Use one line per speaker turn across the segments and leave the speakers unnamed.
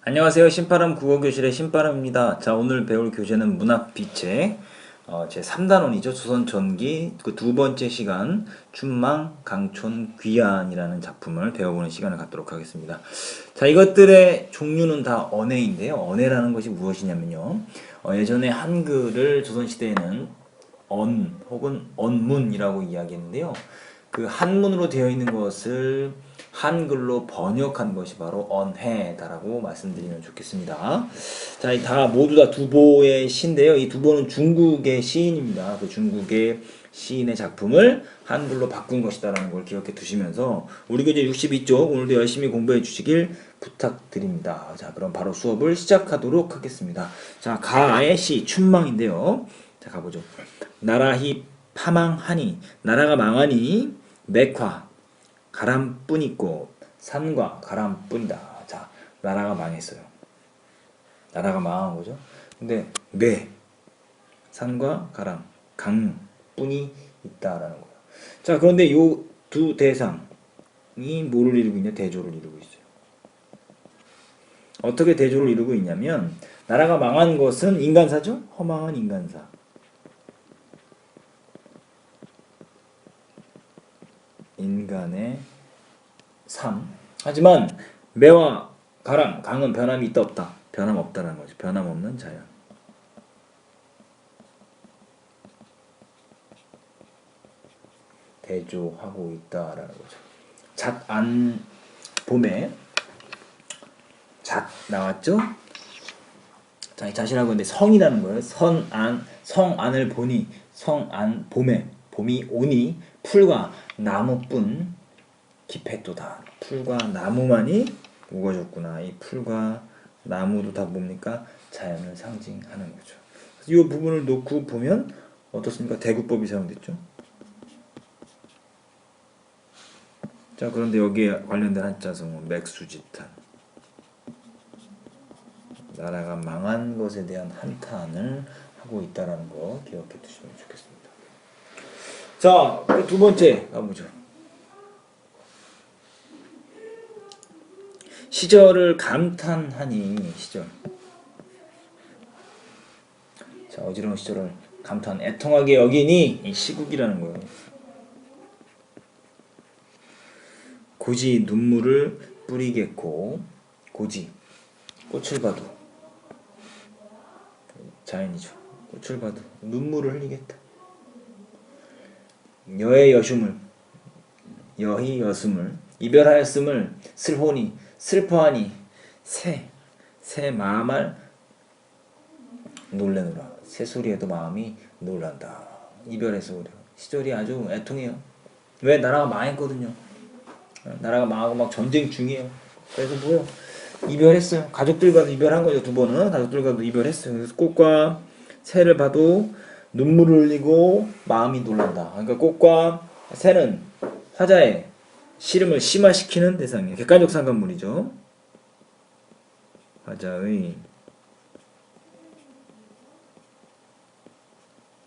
안녕하세요. 신바람 국어교실의 신바람입니다. 자, 오늘 배울 교재는 문학비책 제 3단원이죠. 조선전기 그 두 번째 시간 춘망, 강촌, 귀안이라는 작품을 배워보는 시간을 갖도록 하겠습니다. 자, 이것들의 종류는 다 언해인데요. 언해라는 것이 무엇이냐면요. 예전에 한글을 조선시대에는 언 혹은 언문이라고 이야기했는데요. 그 한문으로 되어 있는 것을 한글로 번역한 것이 바로 언해다라고 말씀드리면 좋겠습니다. 자, 다 모두 다 두보의 시인데요. 이 두보는 중국의 시인입니다. 그 중국의 시인의 작품을 한글로 바꾼 것이다라는 걸 기억해 두시면서 우리 교재 62쪽 오늘도 열심히 공부해 주시길 부탁드립니다. 자, 그럼 바로 수업을 시작하도록 하겠습니다. 자, 가의 시 춘망인데요. 자, 가보죠. 나라히 파망하니, 나라가 망하니 맥화 가람뿐 있고 산과 가람뿐이다. 자, 나라가 망했어요. 나라가 망한 거죠. 근데 산과 가람, 강뿐이 있다라는 거예요. 자, 그런데 요 두 대상이 뭐를 이루고 있냐? 대조를 이루고 있어요. 어떻게 대조를 이루고 있냐면 나라가 망한 것은 인간사죠? 허망한 인간사. 인간의 삶. 하지만 매와 가랑, 강은 변함이 있다 없다. 변함 없다라는 거죠. 변함없는 자연. 대조하고 있다라는 거죠. 잣안 봄에 잣 나왔죠? 자, 이 잣이라고 하는데 성이라는 거예요. 성안을 보니 성안 봄에 봄이 오니 풀과 나무뿐 기패도다. 풀과 나무만이 우거졌구나. 이 풀과 나무도 다 뭡니까? 자연을 상징하는 거죠. 이 부분을 놓고 보면 어떻습니까? 대구법이 사용됐죠. 자, 그런데 여기에 관련된 한자성은 맥수지탄. 나라가 망한 것에 대한 한탄을 하고 있다는 거 기억해 두시면 좋겠습니다. 자, 두 번째 가보죠. 시절을 감탄하니 시절. 자, 어지러운 시절을 감탄, 애통하게 여기니 이 시국이라는 거예요. 고지 눈물을 뿌리겠고 고지 꽃을 봐도 자연이죠. 꽃을 봐도 눈물을 흘리겠다. 여의 여심을 여희 여슴을 이별하였음을 슬호니 슬퍼하니 새 마음을 놀래노라. 새 소리에도 마음이 놀란다. 이별해서 그래요. 시절이 아주 애통해요. 왜? 나라가 망했거든요. 나라가 망하고 막 전쟁 중이에요. 그래서 뭐요? 이별했어요. 가족들과도 이별한 거죠. 두 번은 가족들과도 이별했어요. 그래서 꽃과 새를 봐도 눈물을 흘리고 마음이 놀란다. 그러니까 꽃과 새는 화자의 시름을 심화시키는 대상이에요. 객관적 상관문이죠. 화자의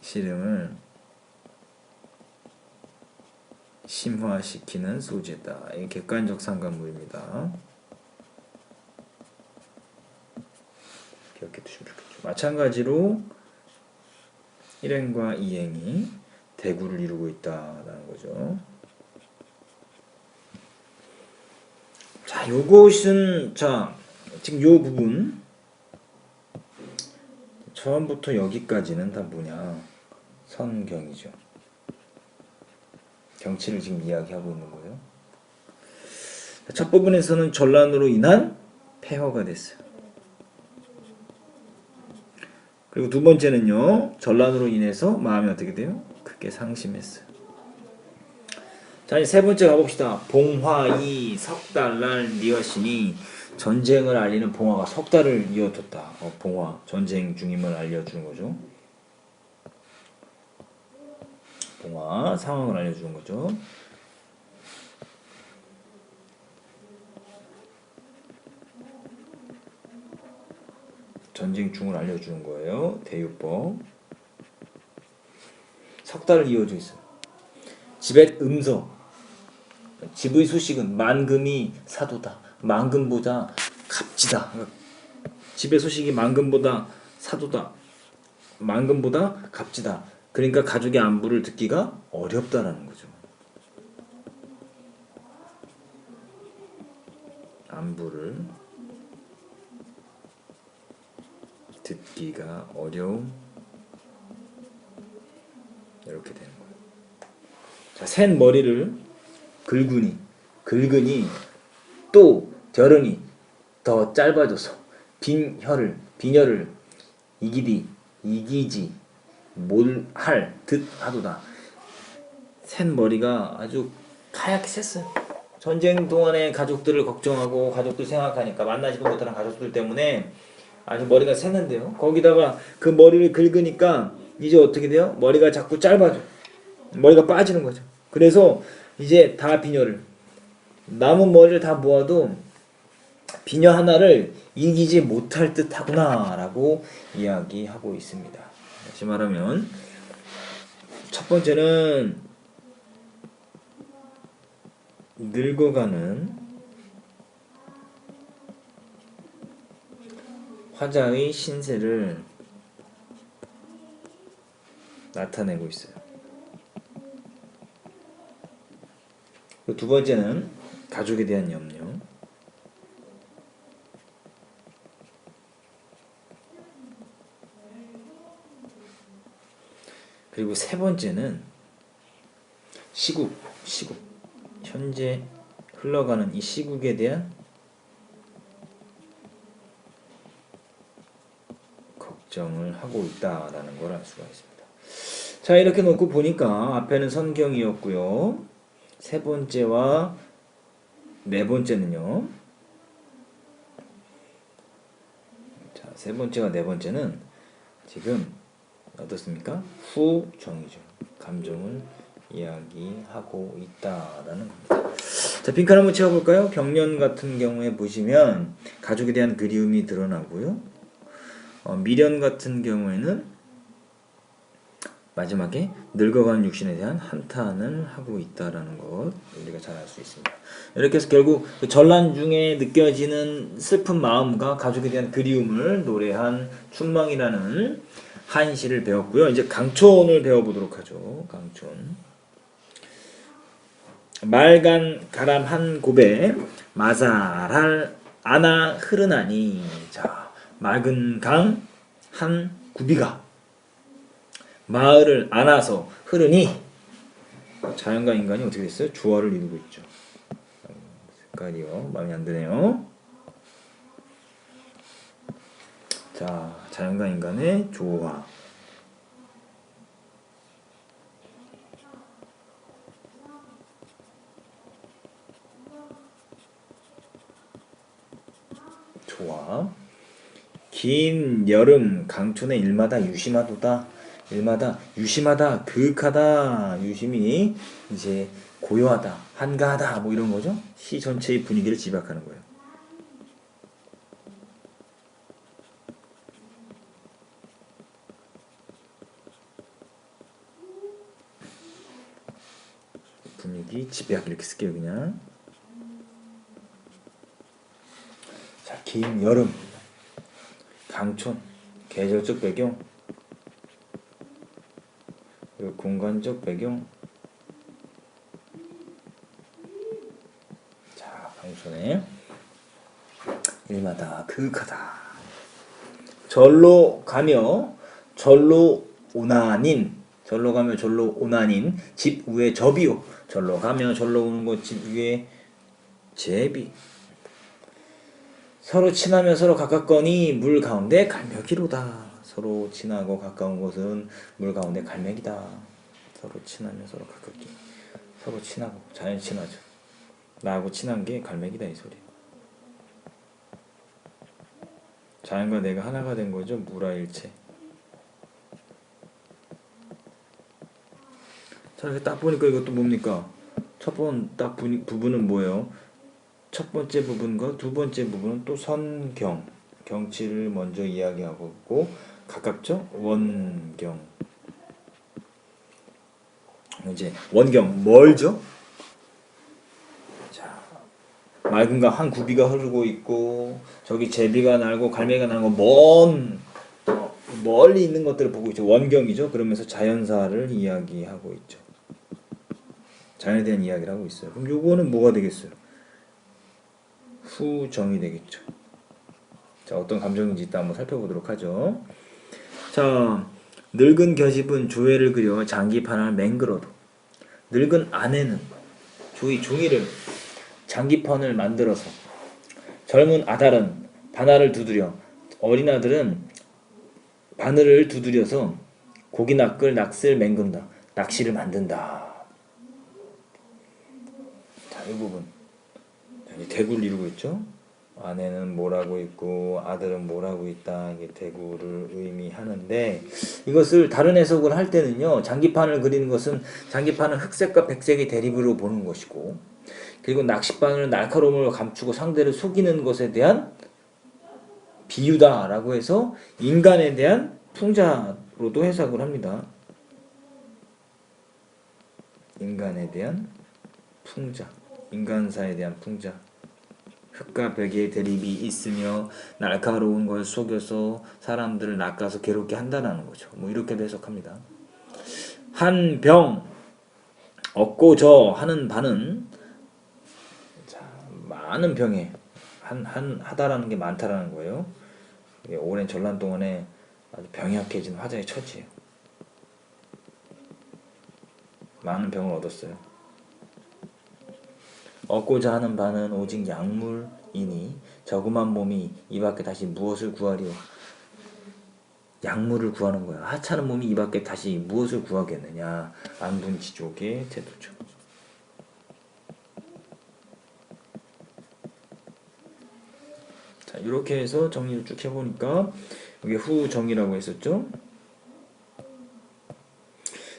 시름을 심화시키는 소재다. 이 객관적 상관문입니다. 기억해 두시면 좋겠죠. 마찬가지로 1행과 2행이 대구를 이루고 있다라는 거죠. 자, 요것은 지금 요 부분 처음부터 여기까지는 다 뭐냐? 선경이죠. 경치를 지금 이야기하고 있는 거예요. 첫 부분에서는 전란으로 인한 폐허가 됐어요. 그리고 두 번째는요, 전란으로 인해서 마음이 어떻게 돼요? 크게 상심했어요. 자, 이제 세 번째 가봅시다. 봉화이 석달날 리허시니 전쟁을 알리는 봉화가 석 달을 이어졌다. 봉화, 전쟁 중임을 알려주는 거죠. 봉화, 상황을 알려주는 거죠. 전쟁 중을 알려주는 거예요. 대유법. 석 달을 이어져 있어요. 집의 음서. 집의 소식은 만금이 사도다. 만금보다 값지다. 집의 소식이 만금보다 사도다. 만금보다 값지다. 그러니까 가족의 안부를 듣기가 어렵다라는 거죠. 안부를 듣기가 어려움. 이렇게 되는 거예요. 자, 센 머리를 긁으니 또 겨르니 더 짧아져서 빈혈을 이기지 뭘 할 듯 하도다. 센 머리가 아주 하얗게 셌어요. 전쟁 동안에 가족들을 걱정하고 가족들 생각하니까 만나지도 못하는 가족들 때문에 아주 머리가 샜는데요. 거기다가 그 머리를 긁으니까 이제 어떻게 돼요? 머리가 자꾸 짧아져. 머리가 빠지는 거죠. 그래서 이제 다 남은 머리를 다 모아도 비녀 하나를 이기지 못할 듯 하구나 라고 이야기하고 있습니다. 다시 말하면 첫 번째는 늙어가는 화자의 신세를 나타내고 있어요. 두 번째는 가족에 대한 염려. 그리고 세 번째는 시국. 현재 흘러가는 이 시국에 대한 걱정을 하고 있다라는 걸 알 수가 있습니다. 자, 이렇게 놓고 보니까 앞에는 성경이었고요. 세 번째와 네 번째는요. 자, 세 번째와 네 번째는 지금 어떻습니까? 후정이죠. 감정을 이야기하고 있다라는 겁니다. 자, 빈칸 한번 채워볼까요? 경련 같은 경우에 보시면 가족에 대한 그리움이 드러나고요. 미련 같은 경우에는 마지막에 늙어가는 육신에 대한 한탄을 하고 있다라는 것 우리가 잘 알 수 있습니다. 이렇게 해서 결국 그 전란 중에 느껴지는 슬픈 마음과 가족에 대한 그리움을 노래한 춘망이라는 한시를 배웠고요. 이제 강촌을 배워보도록 하죠. 강촌. 말간 가람 한 곱에 마살할 아나 흐르나니. 자, 맑은 강 한 구비가 마을을 안아서 흐르니. 자연과 인간이 어떻게 됐어요? 조화를 이루고 있죠. 색깔이요. 마음에 안 드네요. 자, 자연과 인간의 조화. 조화. 긴 여름 강촌의 일마다 유심하도다. 일마다 유심하다, 그윽하다. 유심히 이제 고요하다, 한가하다 뭐 이런 거죠. 시 전체의 분위기를 지박하는 거예요. 분위기 지배하기 이렇게 쓸게요 그냥. 자, 긴 여름 강촌 계절적 배경 그리고 공간적 배경. 자, 강촌에 일마다 그윽하다. 절로 가며 절로 오나닌. 절로 가며 절로 오나닌 집 위에 접이요. 절로 가며 절로 오는 것 집 위에 제비. 서로 친하며 서로 가깝거니 물 가운데 갈매기로다. 서로 친하고 가까운 곳은 물 가운데 갈매기다. 서로 친하며 서로 가깝기. 서로 친하고 자연 친하죠. 나하고 친한 게 갈매기다 이 소리. 자연과 내가 하나가 된 거죠. 무라일체. 자, 이렇게 딱 보니까 이것도 뭡니까? 첫 번 딱 부분은 뭐예요? 첫 번째 부분과 두 번째 부분은 또 선경, 경치를 먼저 이야기하고 있고 가깝죠? 원경. 이제 원경 멀죠? 자, 맑은 강 한 구비가 흐르고 있고 저기 제비가 날고 갈매기가 날고 먼 멀리 있는 것들을 보고 있죠. 원경이죠. 그러면서 자연사를 이야기하고 있죠. 자연에 대한 이야기를 하고 있어요. 그럼 요거는 뭐가 되겠어요? 후정이 되겠죠. 자, 어떤 감정인지 이따 한번 살펴보도록 하죠. 자, 늙은 겨집은 조회를 그려 장기판을 맹글어도 늙은 아내는 종이를 장기판을 만들어서 젊은 아달은 바늘을 두드려 어린 아들은 바늘을 두드려서 고기 낚을 낚시를 맹근다. 낚시를 만든다. 자, 이 부분 대구를 이루고 있죠. 아내는 뭐라고 있고 아들은 뭐라고 있다. 이게 대구를 의미하는데 이것을 다른 해석을 할 때는요. 장기판을 그리는 것은 장기판은 흑색과 백색의 대립으로 보는 것이고 그리고 낚싯바늘은 날카로움을 감추고 상대를 속이는 것에 대한 비유다라고 해서 인간에 대한 풍자로도 해석을 합니다. 인간에 대한 풍자, 인간사에 대한 풍자. 흙과 벽의 대립이 있으며 날카로운 걸 속여서 사람들을 낚아서 괴롭게 한다는 거죠. 뭐 이렇게도 해석합니다. 한 병 얻고 저 하는 바는 자, 많은 병에 하다라는 게 많다라는 거예요. 오랜 전란 동안에 아주 병약해진 화자의 처지예요. 많은 병을 얻었어요. 얻고자 하는 바는 오직 약물이니 저그만 몸이 이 밖에 다시 무엇을 구하리요. 약물을 구하는 거야. 하찮은 몸이 이 밖에 다시 무엇을 구하겠느냐. 안분지족의 태도죠. 자, 이렇게 해서 정리를 쭉 해보니까 이게 후정이라고 했었죠.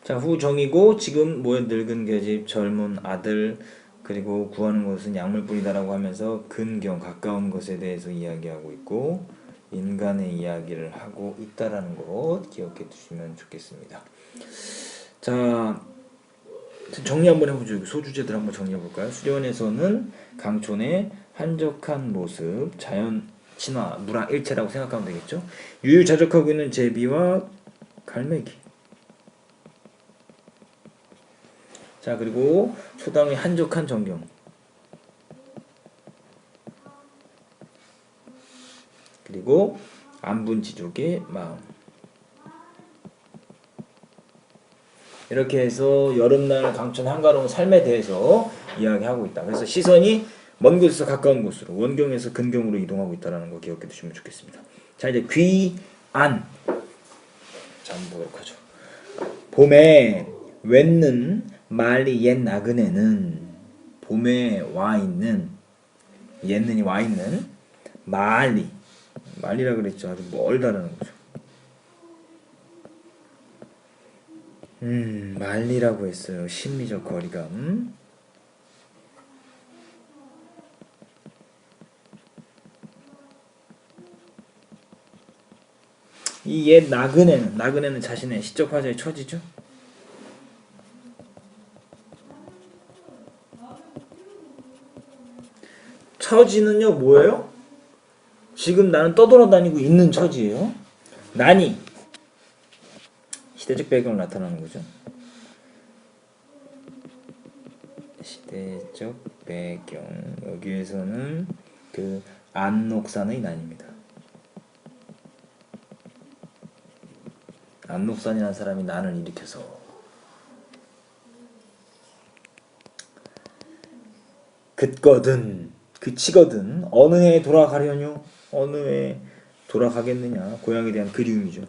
자, 후정이고 지금 뭐에 늙은 계집, 젊은 아들, 그리고 구하는 것은 약물뿐이다라고 하면서 근경, 가까운 것에 대해서 이야기하고 있고 인간의 이야기를 하고 있다라는 것 기억해 두시면 좋겠습니다. 자, 정리 한번 해보죠. 소주제들 한번 정리해 볼까요? 수련에서는 강촌의 한적한 모습, 자연 친화, 무랑일체라고 생각하면 되겠죠. 유유자적하고 있는 제비와 갈매기. 자, 그리고 소담의 한적한 전경. 그리고 안분지족의 마음. 이렇게 해서 여름날 강촌 한가로운 삶에 대해서 이야기하고 있다. 그래서 시선이 먼 곳에서 가까운 곳으로, 원경에서 근경으로 이동하고 있다는 거 기억해 두시면 좋겠습니다. 자, 이제 귀안. 자, 한번 보도록 하죠. 봄에 웬는 말리 옛 나그네는 봄에 와 있는 옛는이 와 있는 말리라 그랬죠. 아주 멀다라는 거죠. 말리라고 했어요. 심리적 거리감. 이 옛 나그네는 자신의 시적 화자의 처지죠. 처지는요 뭐예요? 지금 나는 떠돌아다니고 있는 처지예요. 난이 시대적 배경을 나타나는 거죠. 시대적 배경 여기에서는 그 안록산의 난입니다. 안록산이라는 사람이 난을 일으켜서 그치거든 어느 해에 돌아가려뇨? 어느 해에 돌아가겠느냐? 고향에 대한 그리움이죠.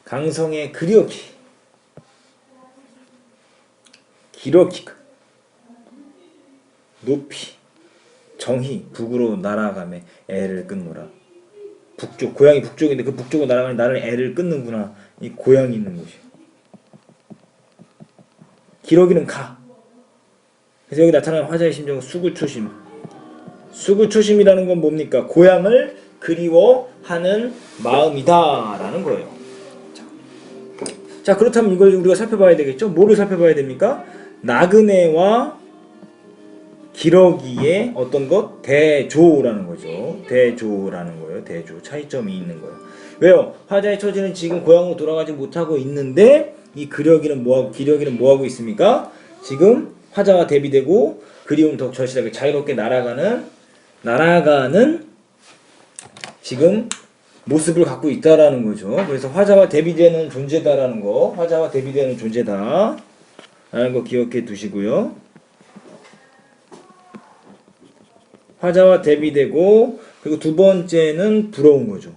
강성의 그려기 기러기가 높이 정희 북으로 날아가며 애를 끊노라. 북쪽 고향이 북쪽인데 그 북쪽으로 날아가면 나를 애를 끊는구나. 이 고향이 있는 곳이요. 기러기는 가. 그래서 여기 나타나는 화자의 심정은 수구초심. 수구초심이라는 건 뭡니까? 고향을 그리워하는 마음이다 라는 거예요. 자, 자, 그렇다면 이걸 우리가 살펴봐야 되겠죠? 뭐를 살펴봐야 됩니까? 나그네와 기러기의 어떤 것? 대조라는 거죠. 대조라는 거예요. 대조. 차이점이 있는 거예요. 왜요? 화자의 처지는 지금 고향으로 돌아가지 못하고 있는데 이 기러기는 뭐하고 있습니까? 지금 화자와 대비되고 그리움 더욱 절실하게 자유롭게 날아가는 지금 모습을 갖고 있다라는 거죠. 그래서 화자와 대비되는 존재다라는 거, 화자와 대비되는 존재다 라는 거 기억해 두시고요. 화자와 대비되고, 그리고 두 번째는 부러운 거죠.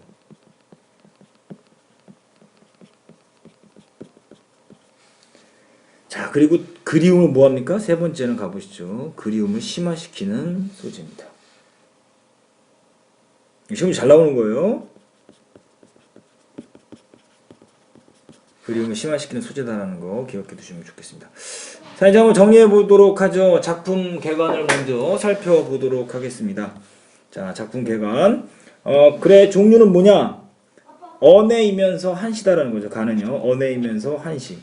자, 그리고 그리움은 뭐합니까? 세 번째는 가보시죠. 그리움을 심화시키는 소재입니다. 시험이 잘 나오는 거예요. 그리움을 심화시키는 소재다라는 거 기억해 두시면 좋겠습니다. 자, 이제 한번 정리해 보도록 하죠. 작품 개관을 먼저 살펴보도록 하겠습니다. 자, 작품 개관. 그래, 종류는 뭐냐? 언해이면서 한시다라는 거죠. 가는요. 언해이면서 한시.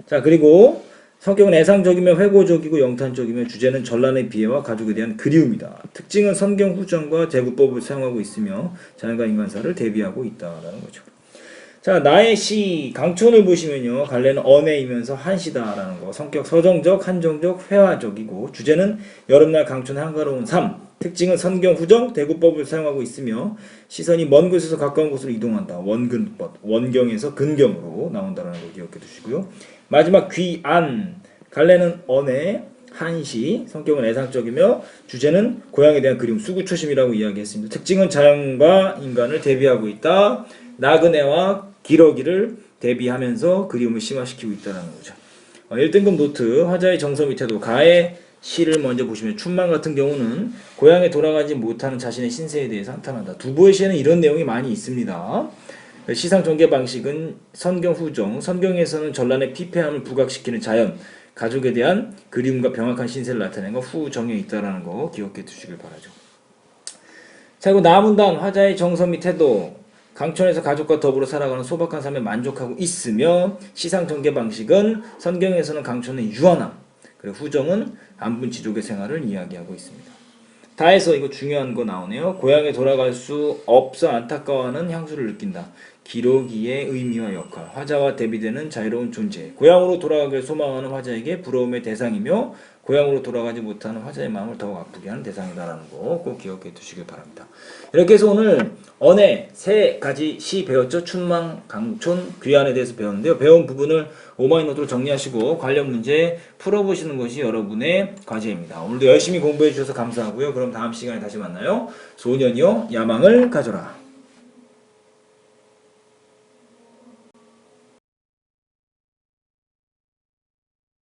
자, 그리고 성격은 애상적이며 회고적이고 영탄적이며 주제는 전란의 비애와 가족에 대한 그리움이다. 특징은 선경 후정과 대구법을 사용하고 있으며 자연과 인간사를 대비하고 있다라는 거죠. 자, 나의 시 강촌을 보시면요. 갈래는 언해이면서 한시다라는 거. 성격 서정적, 한정적, 회화적이고 주제는 여름날 강촌 한가로운 삶. 특징은 선경 후정, 대구법을 사용하고 있으며 시선이 먼 곳에서 가까운 곳으로 이동한다. 원근법, 원경에서 근경으로 나온다는 거 기억해 두시고요. 마지막 귀안. 갈래는 언해, 한시, 성격은 애상적이며 주제는 고향에 대한 그리움, 수구초심이라고 이야기했습니다. 특징은 자연과 인간을 대비하고 있다. 나그네와 기러기를 대비하면서 그리움을 심화시키고 있다는 거죠. 1등급 노트, 화자의 정서 밑에도 가의 시를 먼저 보시면 춘만 같은 경우는 고향에 돌아가지 못하는 자신의 신세에 대해서 한탄한다. 두부의 시에는 이런 내용이 많이 있습니다. 시상 전개 방식은 선경 후정, 선경에서는 전란의 피폐함을 부각시키는 자연, 가족에 대한 그리움과 병확한 신세를 나타내는 거 후정에 있다는 거 기억해 두시길 바라죠. 자, 그리고 나문단, 화자의 정서 밑에도 강촌에서 가족과 더불어 살아가는 소박한 삶에 만족하고 있으며 시상 전개 방식은 선경에서는 강촌의 유한함, 그리고 후정은 안분지족의 생활을 이야기하고 있습니다. 다해서 이거 중요한 거 나오네요. 고향에 돌아갈 수 없어 안타까워하는 향수를 느낀다. 기러기의 의미와 역할, 화자와 대비되는 자유로운 존재, 고향으로 돌아가길 소망하는 화자에게 부러움의 대상이며 고향으로 돌아가지 못하는 화자의 마음을 더욱 아프게 하는 대상이다라는 거 꼭 기억해 두시길 바랍니다. 이렇게 해서 오늘 언해 세 가지 시 배웠죠. 춘망, 강촌, 귀안에 대해서 배웠는데요. 배운 부분을 오마이노트로 정리하시고 관련 문제 풀어보시는 것이 여러분의 과제입니다. 오늘도 열심히 공부해 주셔서 감사하고요. 그럼 다음 시간에 다시 만나요. 소년이여 야망을 가져라.